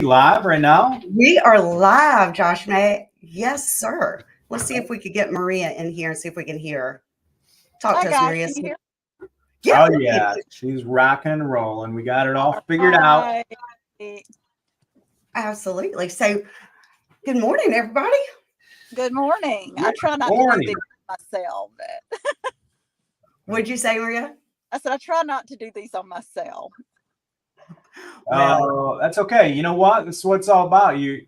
Live right now? We are live, Josh May. Yes, sir. Let's see if we could get Maria in here and see if we can hear her. Talk Hi to us, guys, Maria. can you hear? Yeah, Oh great. yeah, she's rocking and rolling. We got it all figured out. Hi. Absolutely. So, good morning, everybody. Good morning. I Good try not to do morning. these myself. What'd you say, Maria? I said I try not to do these on myself. Well, Oh, that's okay. You know what? This is what it's all about. You're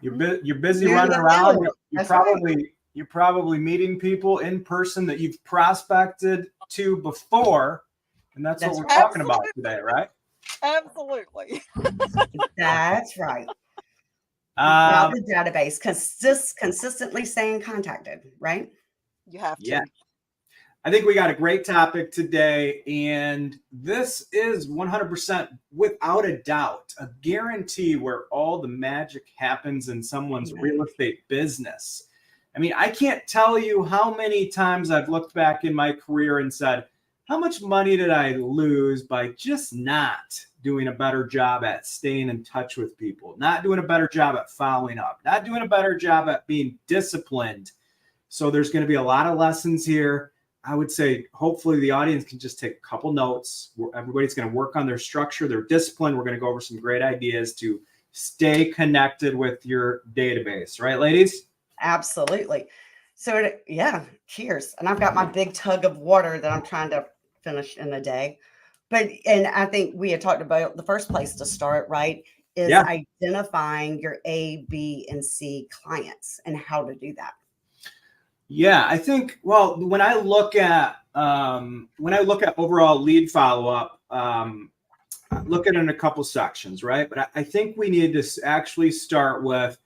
busy do running the around. thing. You're That's right. probably meeting people in person that you've prospected to before, and that's what That's we're right. talking about today, right? Absolutely. That's right. About Um, the database, consistently staying contacted, right? You have to. yeah. I think we got a great topic today, and this is 100% without a doubt a guarantee where all the magic happens in someone's real estate business. I mean, I can't tell you how many times I've looked back in my career and said, how much money did I lose by just not doing a better job at staying in touch with people, not doing a better job at following up, not doing a better job at being disciplined. So there's going to be a lot of lessons here. I would say hopefully the audience can just take a couple notes. Everybody's going to work on their structure, their discipline. We're going to go over some great ideas to stay connected with your database. Right, ladies? Absolutely. So, yeah, cheers. And I've got my big tug of water that I'm trying to finish in a day. And I think we had talked about the first place to start, right? Is Yeah. identifying your A, B, and C clients and how to do that. Yeah, I think, well, when I look at overall lead follow-up, look at it in a couple sections, right? But I think we need to actually start with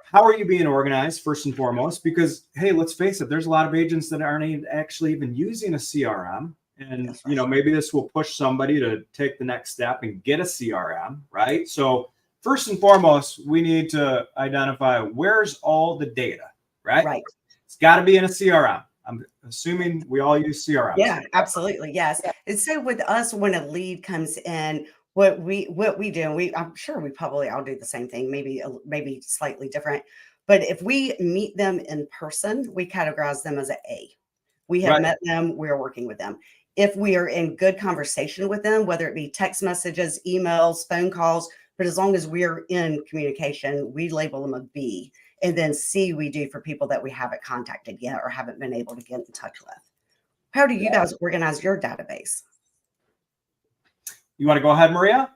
how are you being organized first and foremost? Because, hey, let's face it, there's a lot of agents that aren't actually even using a CRM. And, That's right. maybe this will push somebody to take the next step and get a CRM, right? So first and foremost, we need to identify where's all the data, right? Right. It's got to be in a CRM. I'm assuming we all use CRM. Yeah, absolutely. Yes. And so with us, when a lead comes in, what we do, and I'm sure we probably all do the same thing, maybe slightly different. But if we meet them in person, we categorize them as A. We have Right. met them, we're working with them. If we are in good conversation with them, whether it be text messages, emails, phone calls, but as long as we're in communication, we label them a B. And then C we do for people that we haven't contacted yet or haven't been able to get in touch with. How do you guys organize your database? You want to go ahead, Maria?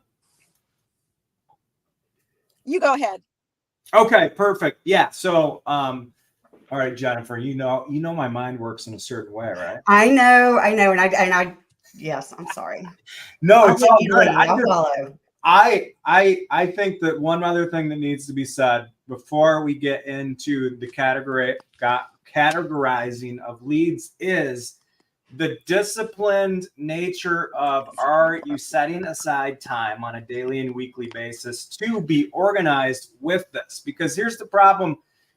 You go ahead. Okay, perfect. Yeah. So, all right, Jennifer, you know my mind works in a certain way, right? I know. And I yes, I'm sorry. No, I'll it's let all you good. lead. I'll follow. I think that one other thing that needs to be said before we get into the categorizing of leads is the disciplined nature of, are you setting aside time on a daily and weekly basis to be organized with this? Because here's the problem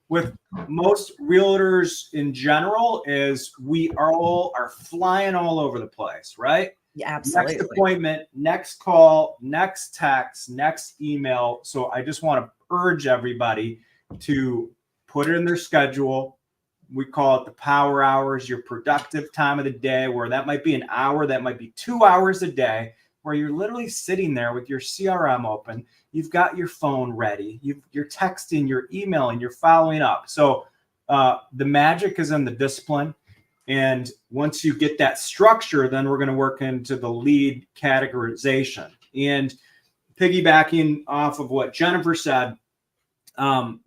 with most realtors in general is we are flying all over the place, right? Yeah, absolutely. Next appointment, next call, next text, next email. So I just want to urge everybody to put it in their schedule. We call it the power hours, your productive time of the day, where that might be an hour, that might be 2 hours a day, where you're literally sitting there with your CRM open. You've got your phone ready. You're texting, you're emailing, you're following up. So the magic is in the discipline. And once you get that structure, then we're going to work into the lead categorization. And piggybacking off of what Jennifer said,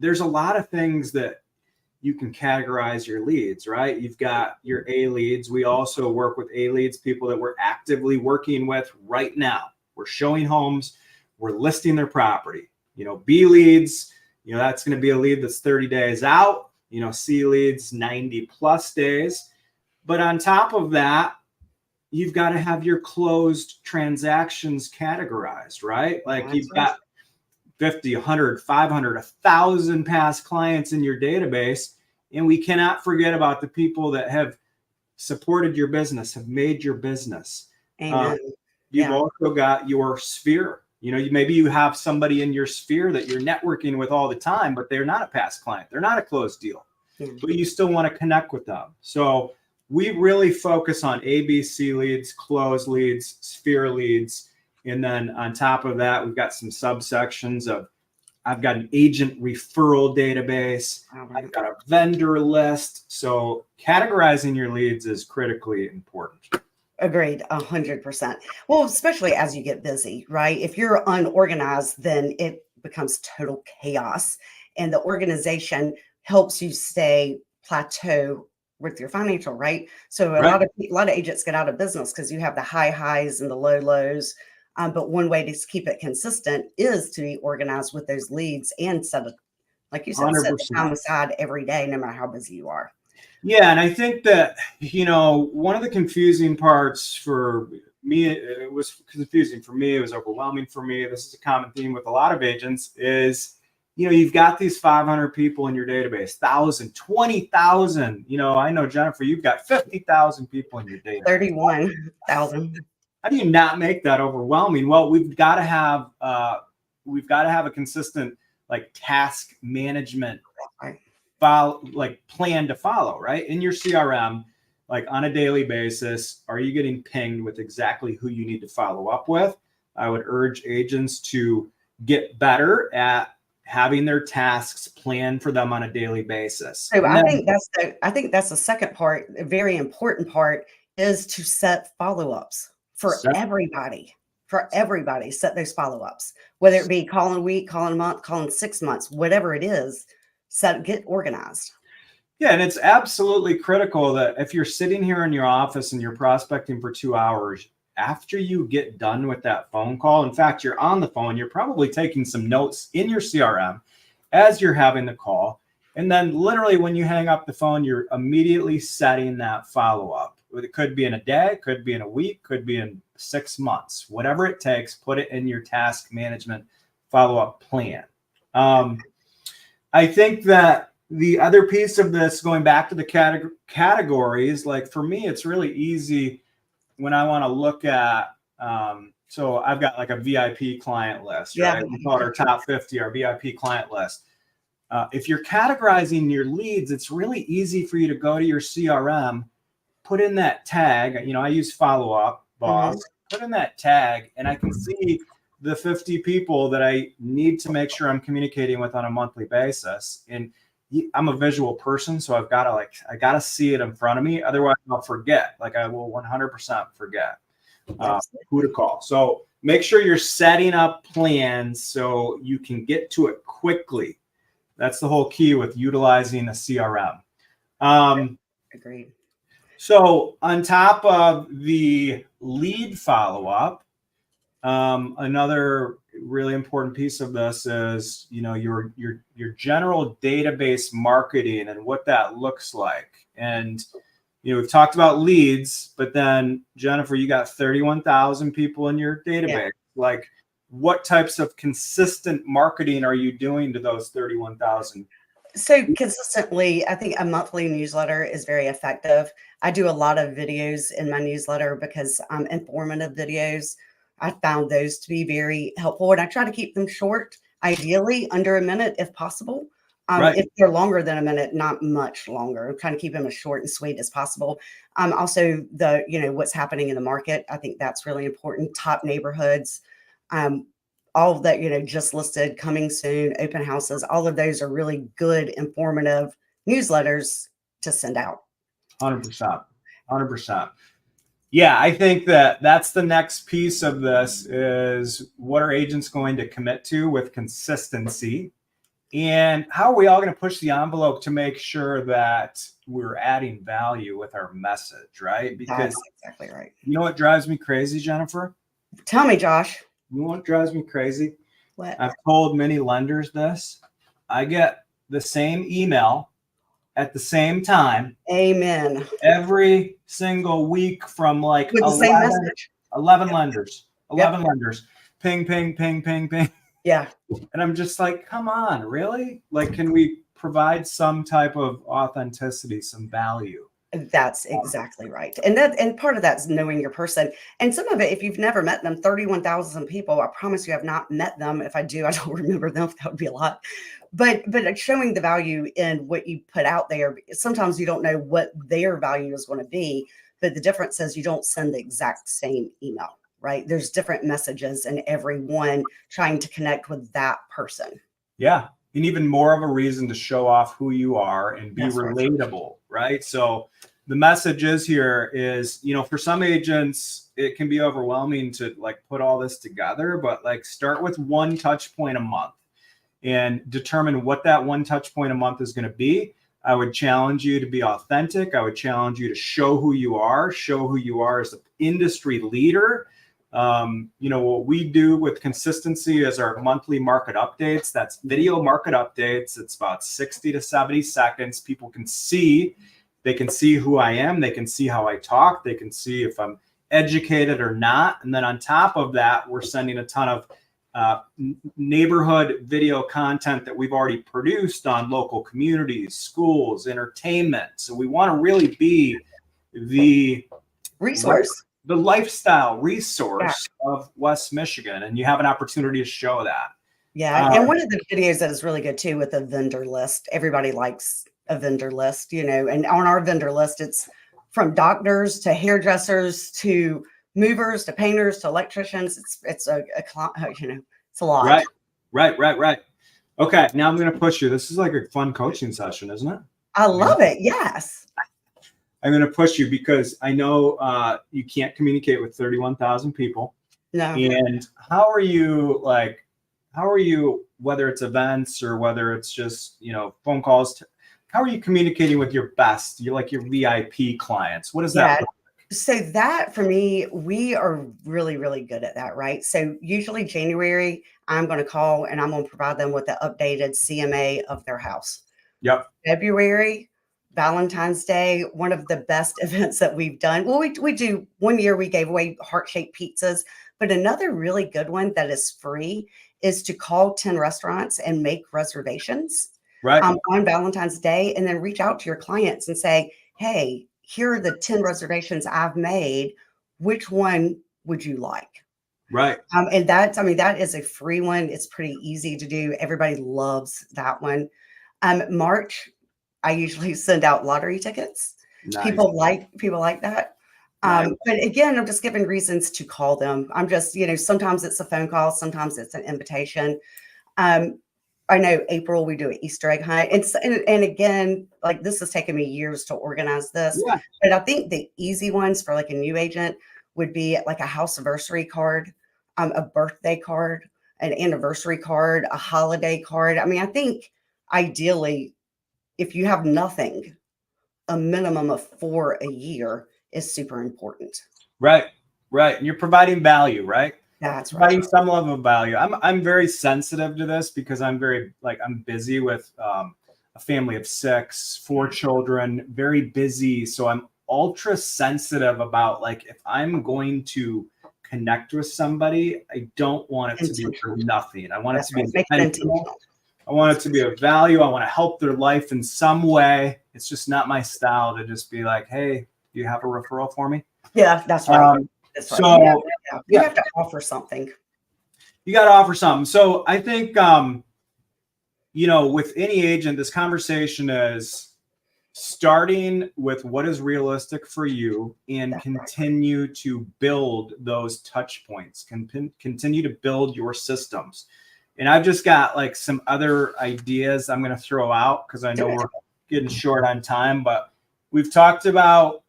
there's a lot of things that you can categorize your leads, right? You've got your A leads. We also work with A leads, people that we're actively working with right now. We're showing homes, we're listing their property. B leads, that's going to be a lead that's 30 days out. C leads, 90 plus days. But on top of that, you've got to have your closed transactions categorized, right? Like you've got 50, 100, 500, 1,000 past clients in your database. And we cannot forget about the people that have supported your business, have made your business. Amen. You've also got your sphere, Maybe you have somebody in your sphere that you're networking with all the time, but they're not a past client. They're not a closed deal, but you still want to connect with them. So we really focus on ABC leads, closed leads, sphere leads. And then on top of that, we've got some subsections of, I've got an agent referral database. I've got a vendor list. So categorizing your leads is critically important. Agreed, 100%. Well, especially as you get busy, right? If you're unorganized, then it becomes total chaos. And the organization helps you stay plateau with your financial, right? So a lot of agents get out of business because you have the high highs and the low lows. But one way to keep it consistent is to be organized with those leads and like you said, set the time aside every day, no matter how busy you are. Yeah. And I think that, one of the confusing parts for me, it was confusing for me, it was overwhelming for me. This is a common theme with a lot of agents is, you've got these 500 people in your database, 1,000, 20,000. I know, Jennifer, you've got 50,000 people in your database. 31,000. How do you not make that overwhelming? Well, we've got to have a consistent task management plan to follow, right? In your CRM, on a daily basis, are you getting pinged with exactly who you need to follow up with? I would urge agents to get better at having their tasks planned for them on a daily basis. So I think that's the second part. A very important part is to set follow-ups for everybody. For everybody, set those follow-ups, whether it be calling a week, calling a month, calling 6 months, whatever it is. Get organized. Yeah, and it's absolutely critical that if you're sitting here in your office and you're prospecting for 2 hours, after you get done with that phone call, in fact, you're on the phone, you're probably taking some notes in your CRM as you're having the call. And then literally when you hang up the phone, you're immediately setting that follow-up. It could be in a day, could be in a week, could be in 6 months, whatever it takes, put it in your task management follow-up plan. I think that the other piece of this, going back to the categories, for me, it's really easy when I want to look at, so I've got a VIP client list, right? We call it our top 50, our VIP client list. If you're categorizing your leads, it's really easy for you to go to your CRM, put in that tag. I use follow-up boss, put in that tag, and I can see the 50 people that I need to make sure I'm communicating with on a monthly basis. And I'm a visual person, so I gotta see it in front of me. Otherwise I'll forget. I will 100% forget who to call. So make sure you're setting up plans so you can get to it quickly. That's the whole key with utilizing a CRM. Agreed. So on top of the lead follow-up, another really important piece of this is, your general database marketing and what that looks like. And, we've talked about leads, but then Jennifer, you got 31,000 people in your database. Yeah. What types of consistent marketing are you doing to those 31,000? So consistently, I think a monthly newsletter is very effective. I do a lot of videos in my newsletter because informative videos. I found those to be very helpful, and I try to keep them short, ideally under a minute if possible. If they're longer than a minute, not much longer. I'm trying to keep them as short and sweet as possible. Also, what's happening in the market, I think that's really important. Top neighborhoods, all of that, just listed, coming soon, open houses, all of those are really good, informative newsletters to send out. 100%. Yeah, I think that's the next piece of this is what are agents going to commit to with consistency, and how are we all going to push the envelope to make sure that we're adding value with our message, right? Because that's exactly right. You know what drives me crazy, Jennifer? Tell me, Josh. You know what drives me crazy? What? I've told many lenders this. I get the same email at the same time. Amen. Every single week from with the same message. 11 lenders. 11 lenders. Ping, ping, ping, ping, ping. Yeah. And I'm just come on, really? Can we provide some type of authenticity, some value? That's exactly right. And part of that's knowing your person. And some of it, if you've never met them, 31,000 people, I promise you have not met them. If I do, I don't remember them. That would be a lot. But showing the value in what you put out there. Sometimes you don't know what their value is going to be, but the difference is you don't send the exact same email, right? There's different messages in every one trying to connect with that person. Yeah. And even more of a reason to show off who you are and be That's right. relatable, right? So the message is here is, for some agents, it can be overwhelming to like put all this together, but like start with one touch point a month and determine what that one touch point a month is going to be. I would challenge you to be authentic. I would challenge you to show who you are as an industry leader. What we do with consistency is our monthly market updates. That's video market updates. It's about 60 to 70 seconds. People can see, they can see who I am. They can see how I talk. They can see if I'm educated or not. And then on top of that, we're sending a ton of neighborhood video content that we've already produced on local communities, schools, entertainment. So we want to really be the Resource. the lifestyle resource of West Michigan, and you have an opportunity to show that. Yeah. And one of the videos that is really good too with a vendor list. Everybody likes a vendor list, and on our vendor list, it's from doctors to hairdressers to movers to painters to electricians. It's a it's a lot. Right. Okay, now I'm going to push you. This is like a fun coaching session, isn't it? I love it. Yes. I'm going to push you because I know you can't communicate with 31,000 people. No. And how are you, whether it's events or whether it's just, phone calls, how are you communicating with your best, your VIP clients? What is that? So that for me, we are really, really good at that, right? So usually January, I'm going to call and I'm going to provide them with the updated CMA of their house. Yep. February, Valentine's Day, one of the best events that we've done. Well, we do, one year we gave away heart-shaped pizzas, but another really good one that is free is to call 10 restaurants and make reservations on Valentine's Day, and then reach out to your clients and say, hey, here are the 10 reservations I've made. Which one would you like? Right. And that is a free one. It's pretty easy to do. Everybody loves that one. March, I usually send out lottery tickets. Nice. People like that. Nice. But again, I'm just giving reasons to call them. I'm just, sometimes it's a phone call, sometimes it's an invitation. I know April, we do an Easter egg hunt. And again, like this has taken me years to organize this, but I think the easy ones for like a new agent would be like a house anniversary card, a birthday card, an anniversary card, a holiday card. I mean, I think ideally, if you have nothing, a minimum of 4 a year is super important. Right. And you're providing value, right? That's right. Providing some level of value. I'm very sensitive to this because I'm busy with a family of 6, 4 children, very busy. So I'm ultra sensitive about if I'm going to connect with somebody, I don't want it to be for nothing. I want it to be intentional. I want it to be of value. I want to help their life in some way. It's just not my style to just be like, hey, do you have a referral for me? Yeah, that's right. That's right. You have to offer something. You got to offer something. So I think, with any agent, this conversation is starting with what is realistic for you and continue to build those touch points, continue to build your systems. And I've just got some other ideas I'm going to throw out because I know we're getting short on time, but we've talked about,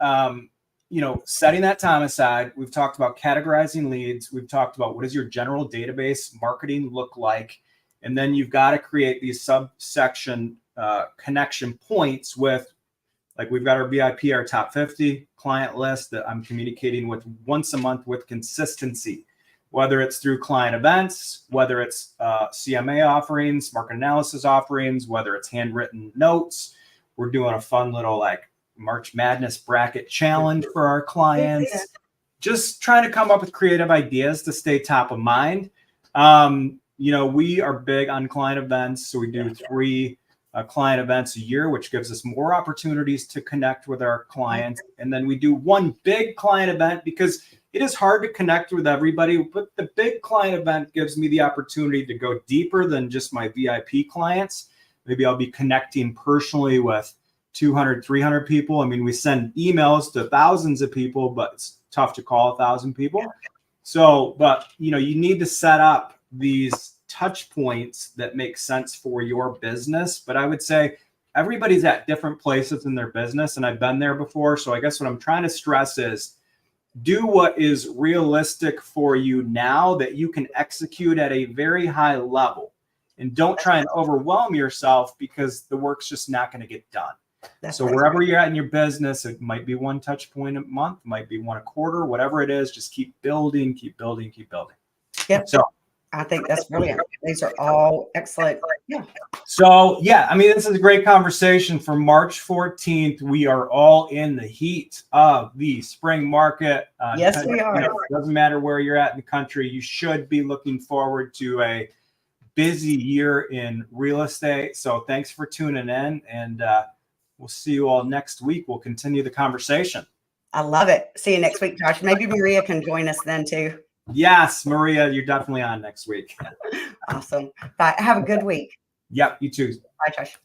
setting that time aside. We've talked about categorizing leads. We've talked about what does your general database marketing look like? And then you've got to create these subsection connection points with, we've got our VIP, our top 50 client list that I'm communicating with once a month with consistency, whether it's through client events, whether it's CMA offerings, market analysis offerings, whether it's handwritten notes. We're doing a fun little March Madness bracket challenge for our clients. Just trying to come up with creative ideas to stay top of mind. We are big on client events. So we do 3 client events a year, which gives us more opportunities to connect with our clients. And then we do one big client event because it is hard to connect with everybody, but the big client event gives me the opportunity to go deeper than just my VIP clients. Maybe I'll be connecting personally with 200, 300 people. I mean, we send emails to thousands of people, but it's tough to call 1,000 people. So, but you need to set up these touch points that make sense for your business. But I would say everybody's at different places in their business, and I've been there before. So I guess what I'm trying to stress is do what is realistic for you now that you can execute at a very high level, and don't try and overwhelm yourself because the work's just not going to get done. So wherever you're at in your business, it might be one touch point a month, might be one a quarter, whatever it is, just keep building, keep building, keep building. Yep. So I think that's brilliant. These are all excellent. Yeah. So, yeah, I mean, this is a great conversation for March 14th. We are all in the heat of the spring market. Yes, we are. It doesn't matter where you're at in the country. You should be looking forward to a busy year in real estate. So thanks for tuning in, and we'll see you all next week. We'll continue the conversation. I love it. See you next week, Josh. Maybe Maria can join us then too. Yes, Maria, you're definitely on next week. Awesome. Bye. Have a good week. Yep, you too. Bye, Josh.